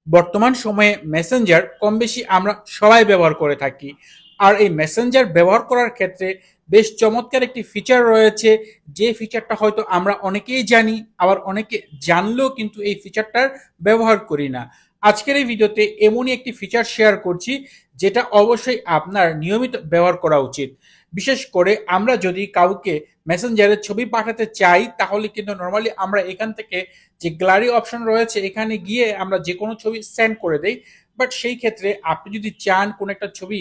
বর্তমান সময়ে মেসেঞ্জার কম বেশি আমরা সবাই ব্যবহার করে থাকি। আর এই মেসেঞ্জার ব্যবহার করার ক্ষেত্রে বেশ চমৎকার একটি ফিচার রয়েছে, যে ফিচারটা হয়তো আমরা অনেকেই জানি, আবার অনেকে জানলেও কিন্তু এই ফিচারটার ব্যবহার করি না। আজকের এই ভিডিওতে এমনই একটি ফিচার শেয়ার করছি যেটা অবশ্যই আপনার নিয়মিত ব্যবহার করা উচিত। বিশেষ করে আমরা যদি কাউকে মেসেঞ্জারের ছবি পাঠাতে চাই, তাহলে কিন্তু নর্মালি আমরা এখান থেকে যে গ্যালারি অপশন রয়েছে এখানে গিয়ে আমরা যে কোনো ছবি সেন্ড করে দেই। বাট সেই ক্ষেত্রে আপনি যদি চান কোনো একটা ছবি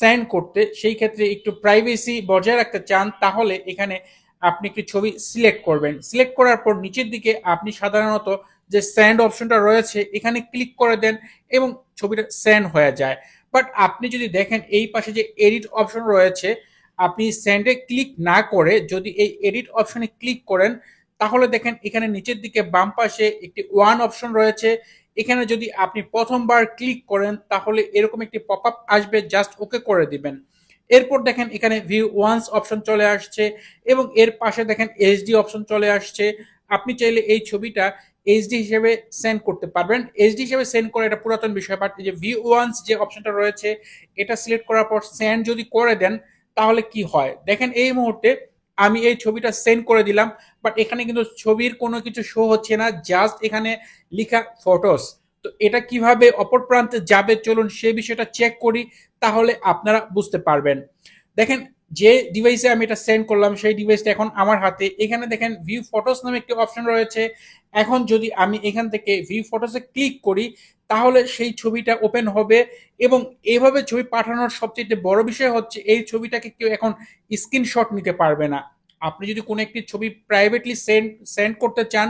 সেন্ড করতে, সেই ক্ষেত্রে একটু প্রাইভেসি বজায় রাখতে চান, তাহলে এখানে আপনি একটি ছবি সিলেক্ট করবেন। সিলেক্ট করার পর নিচের দিকে আপনি সাধারণত যে সেন্ড অপশনটা রয়েছে এখানে ক্লিক করে দেন এবং ছবিটা সেন্ড হয়ে যায়। বাট আপনি যদি দেখেন এই পাশে যে এডিট অপশন রয়েছে, আপনি সেন্ডে ক্লিক না করে যদি এই এডিট অপশনে ক্লিক করেন, তাহলে দেখেন এখানে নিচের দিকে বাম পাশে একটি ওয়ান অপশন রয়েছে। এখানে যদি আপনি প্রথমবার ক্লিক করেন তাহলে এরকম একটি পপ আপ আসবে, জাস্ট ওকে করে দিবেন। এরপর দেখেন এখানে ভিউ ওয়ান্স অপশন চলে আসছে এবং এর পাশে দেখেন এইচডি অপশন চলে আসছে। আপনি চাইলে এই ছবিটা এইচডি হিসেবে সেন্ড করতে পারবেন। এইচডি হিসেবে সেন্ড করে এটা পুরাতন বিষয়, বাট যে ভিউ ওয়ান্স যে অপশনটা রয়েছে এটা সিলেক্ট করার পর সেন্ড যদি করে দেন তাহলে কি হয় দেখেন। এই মুহূর্তে আমি এই ছবিটা সেন্ড করে দিলাম, বাট এখানে কিন্তু ছবির কোনো কিছু শো হচ্ছে না, জাস্ট এখানে লেখা ফটোস। তো এটা কিভাবে অপর প্রান্তে যাবে চলুন সেই বিষয়টা চেক করি, তাহলে আপনারা বুঝতে পারবেন। দেখেন যে ডিভাইসে আমি এটা সেন্ড করলাম সেই ডিভাইসটা এখন আমার হাতে। এখানে দেখেন ভিউ ফটোস নামে একটি অপশন রয়েছে। এখন যদি আমি এখান থেকে ভিউ ফটোসে ক্লিক করি তাহলে সেই ছবিটা ওপেন হবে। এবং এইভাবে ছবি পাঠানোর সবচেয়ে বড় বিষয় হচ্ছে এই ছবিটাকে কেউ এখন স্ক্রিনশট নিতে পারবে না। আপনি যদি কোনো একটি ছবি প্রাইভেটলি সেন্ড করতে চান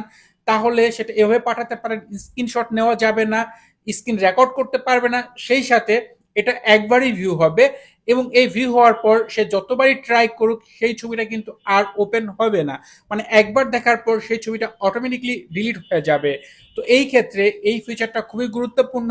তাহলে সেটা এভাবে পাঠাতে পারেন, স্ক্রিনশট নেওয়া যাবে না, স্ক্রিন রেকর্ড করতে পারবে না। সেই সাথে এটা একবারই ভিউ হবে এবং এই ভিউ হওয়ার পর সে যতবারই ট্রাই করুক সেই ছবিটা কিন্তু আর ওপেন হবে না। মানে একবার দেখার পর সেই ছবিটা অটোমেটিকলি ডিলিট হয়ে যাবে। তো এই ক্ষেত্রে এই ফিচারটা খুবই গুরুত্বপূর্ণ।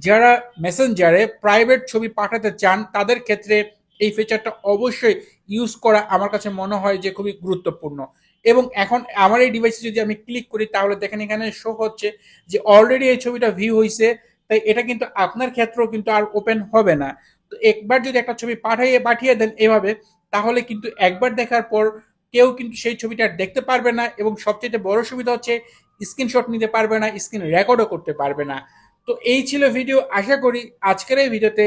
যারা মেসেঞ্জারে প্রাইভেট ছবি পাঠাতে চান তাদের ক্ষেত্রে এই ফিচারটা অবশ্যই ইউজ করা আমার কাছে মনে হয় যে খুবই গুরুত্বপূর্ণ। এবং এখন আমার এই ডিভাইসে যদি আমি ক্লিক করি তাহলে দেখেন এখানে শো হচ্ছে যে অলরেডি এই ছবিটা ভিউ হয়েছে। তাই এটা কিন্তু আপনার ক্ষেত্রেও কিন্তু আর ওপেন হবে না। তো একবার যদি একটা ছবি পাঠিয়ে দেন এভাবে, তাহলে কিন্তু একবার দেখার পর কেউ কিন্তু সেই ছবিটা দেখতে পারবে না এবং সবচেয়ে বড় সুবিধা হচ্ছে স্ক্রিনশট নিতে পারবে না, স্ক্রিন রেকর্ডও করতে পারবে না। তো এই ছিল ভিডিও। আশা করি আজকের এই ভিডিওতে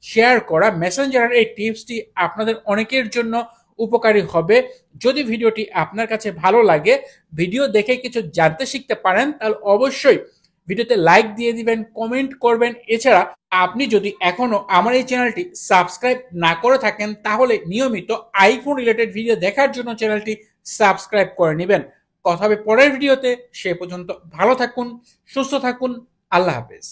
শেয়ার করা মেসেঞ্জারের এই টিপসটি আপনাদের অনেকের জন্য উপকারী হবে। যদি ভিডিওটি আপনার কাছে ভালো লাগে, ভিডিও দেখে কিছু জানতে শিখতে পারেন, তাহলে অবশ্যই ভিডিওতে লাইক দিয়ে দিবেন, কমেন্ট করবেন। এছাড়া আপনি যদি এখনো আমার এই চ্যানেলটি সাবস্ক্রাইব না করে থাকেন তাহলে নিয়মিত আইফোন রিলেটেড ভিডিও দেখার জন্য চ্যানেলটি সাবস্ক্রাইব করে নেবেন। কথা হবে পরের ভিডিওতে। সে পর্যন্ত ভালো থাকুন, সুস্থ থাকুন। আল্লাহ হাফেজ।